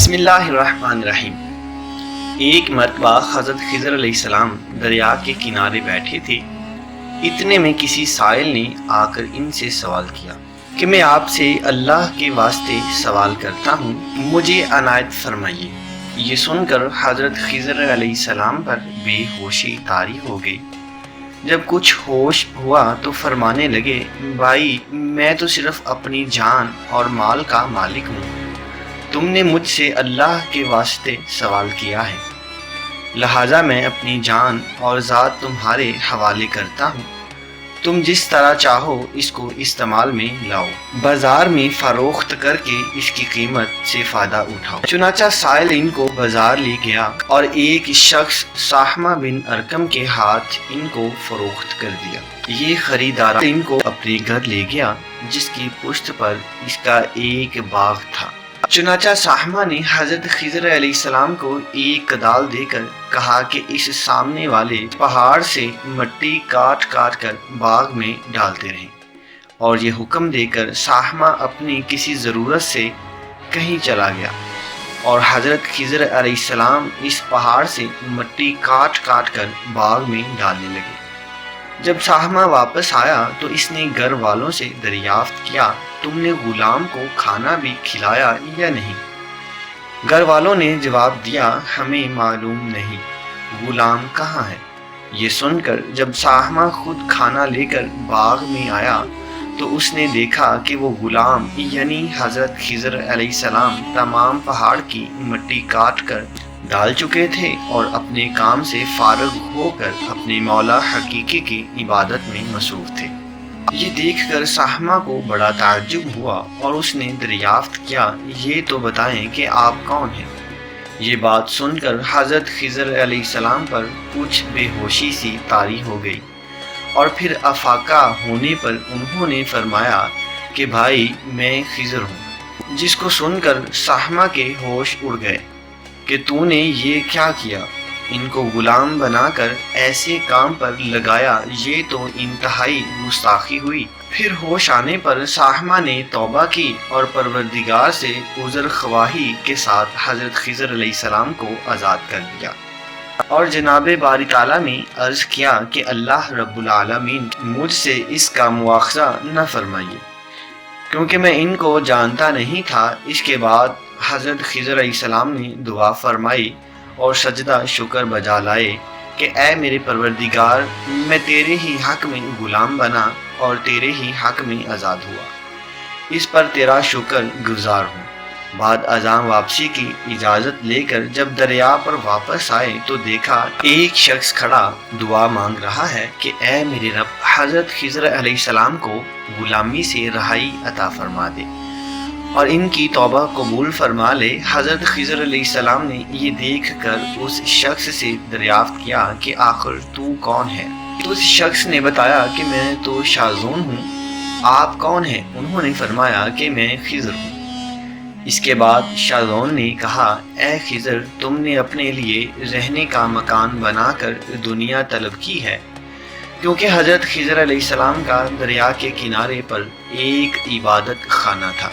بسم اللہ الرحمن الرحیم۔ ایک مرتبہ حضرت خضر علیہ السلام دریا کے کنارے بیٹھے تھے۔ اتنے میں کسی سائل نے آ کر ان سے سوال کیا کہ میں آپ سے اللہ کے واسطے سوال کرتا ہوں، مجھے عنایت فرمائیے۔ یہ سن کر حضرت خضر علیہ السلام پر بے ہوشی طاری ہو گئی۔ جب کچھ ہوش ہوا تو فرمانے لگے، بھائی میں تو صرف اپنی جان اور مال کا مالک ہوں، تم نے مجھ سے اللہ کے واسطے سوال کیا ہے، لہٰذا میں اپنی جان اور ذات تمہارے حوالے کرتا ہوں، تم جس طرح چاہو اس کو استعمال میں لاؤ، بازار میں فروخت کر کے اس کی قیمت سے فائدہ اٹھاؤ۔ چنانچہ سائل ان کو بازار لے گیا اور ایک شخص صحمہ بن ارقم کے ہاتھ ان کو فروخت کر دیا۔ یہ خریدار ان کو اپنے گھر لے گیا جس کی پشت پر اس کا ایک باغ تھا۔ چنانچہ صحمہ نے حضرت خضر علیہ السلام کو ایک کدال دے کر کہا کہ اس سامنے والے پہاڑ سے مٹی کاٹ کاٹ کر باغ میں ڈالتے رہیں، اور یہ حکم دے کر صحمہ اپنی کسی ضرورت سے کہیں چلا گیا اور حضرت خضر علیہ السلام اس پہاڑ سے مٹی کاٹ کاٹ کر باغ میں ڈالنے لگے۔ جب صحمہ واپس آیا تو اس نے گھر والوں سے دریافت کیا، تم نے غلام کو کھانا بھی کھلایا یا نہیں؟ گھر والوں نے جواب دیا، ہمیں معلوم نہیں، غلام کہاں ہے؟ یہ سن کر جب صحمہ خود کھانا لے کر باغ میں آیا تو اس نے دیکھا کہ وہ غلام یعنی حضرت خضر علیہ السلام تمام پہاڑ کی مٹی کاٹ کر ڈال چکے تھے اور اپنے کام سے فارغ ہو کر اپنے مولا حقیقی کی عبادت میں مصروف تھے۔ یہ دیکھ کر صحمہ کو بڑا تعجب ہوا اور اس نے دریافت کیا، یہ تو بتائیں کہ آپ کون ہیں؟ یہ بات سن کر حضرت خضر علیہ السلام پر کچھ بے ہوشی سی طاری ہو گئی، اور پھر افاقہ ہونے پر انہوں نے فرمایا کہ بھائی میں خضر ہوں۔ جس کو سن کر صحمہ کے ہوش اڑ گئے کہ تو نے یہ کیا کیا، ان کو غلام بنا کر ایسے کام پر لگایا، یہ تو انتہائی گستاخی ہوئی۔ پھر ہوش آنے پر صحمہ نے توبہ کی اور پروردگار سے عذر خواہی کے ساتھ حضرت خضر علیہ السلام کو آزاد کر دیا اور جناب باری تعالیٰ میں عرض کیا کہ اللہ رب العالمین مجھ سے اس کا مواخذہ نہ فرمائیے، کیونکہ میں ان کو جانتا نہیں تھا۔ اس کے بعد حضرت خضر علیہ السلام نے دعا فرمائی اور سجدہ شکر بجا لائے کہ اے میرے پروردگار، میں تیرے ہی حق میں غلام بنا اور تیرے ہی حق میں آزاد ہوا، اس پر تیرا شکر گزار ہوں۔ بعد ازاں واپسی کی اجازت لے کر جب دریا پر واپس آئے تو دیکھا ایک شخص کھڑا دعا مانگ رہا ہے کہ اے میرے رب، حضرت خضر علیہ السلام کو غلامی سے رہائی عطا فرما دے اور ان کی توبہ قبول فرما لے۔ حضرت خضر علیہ السلام نے یہ دیکھ کر اس شخص سے دریافت کیا کہ آخر تو کون ہے؟ تو اس شخص نے بتایا کہ میں تو شازون ہوں، آپ کون ہیں؟ انہوں نے فرمایا کہ میں خضر ہوں۔ اس کے بعد شازون نے کہا، اے خضر، تم نے اپنے لیے رہنے کا مکان بنا کر دنیا طلب کی ہے، کیونکہ حضرت خضر علیہ السلام کا دریا کے کنارے پر ایک عبادت خانہ تھا۔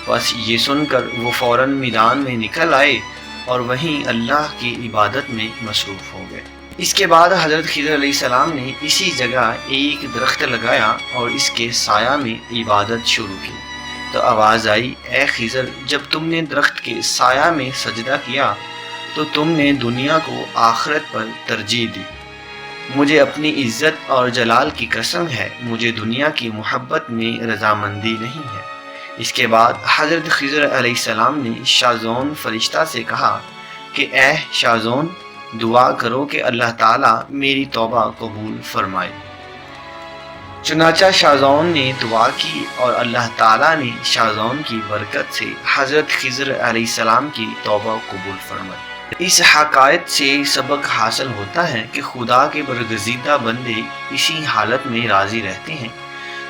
بس یہ سن کر وہ فوراً میدان میں نکل آئے اور وہیں اللہ کی عبادت میں مصروف ہو گئے۔ اس کے بعد حضرت خضر علیہ السلام نے اسی جگہ ایک درخت لگایا اور اس کے سایہ میں عبادت شروع کی تو آواز آئی، اے خضر، جب تم نے درخت کے سایہ میں سجدہ کیا تو تم نے دنیا کو آخرت پر ترجیح دی۔ مجھے اپنی عزت اور جلال کی قسم ہے، مجھے دنیا کی محبت میں رضامندی نہیں ہے۔ اس کے بعد حضرت خضر علیہ السلام نے شازون فرشتہ سے کہا کہ اے شازون، دعا کرو کہ اللہ تعالیٰ میری توبہ قبول فرمائے۔ چنانچہ شازون نے دعا کی اور اللہ تعالیٰ نے شازون کی برکت سے حضرت خضر علیہ السلام کی توبہ قبول فرمائی۔ اس حقائق سے سبق حاصل ہوتا ہے کہ خدا کے برگزیدہ بندے اسی حالت میں راضی رہتے ہیں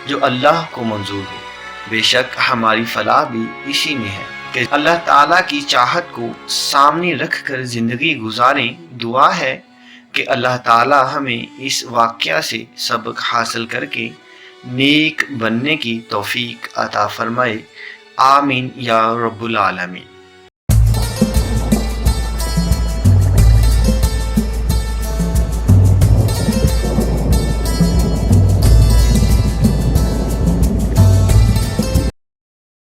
جو اللہ کو منظور ہو۔ بے شک ہماری فلاح بھی اسی میں ہے کہ اللہ تعالیٰ کی چاہت کو سامنے رکھ کر زندگی گزاریں۔ دعا ہے کہ اللہ تعالیٰ ہمیں اس واقعہ سے سبق حاصل کر کے نیک بننے کی توفیق عطا فرمائے۔ آمین یا رب العالمین۔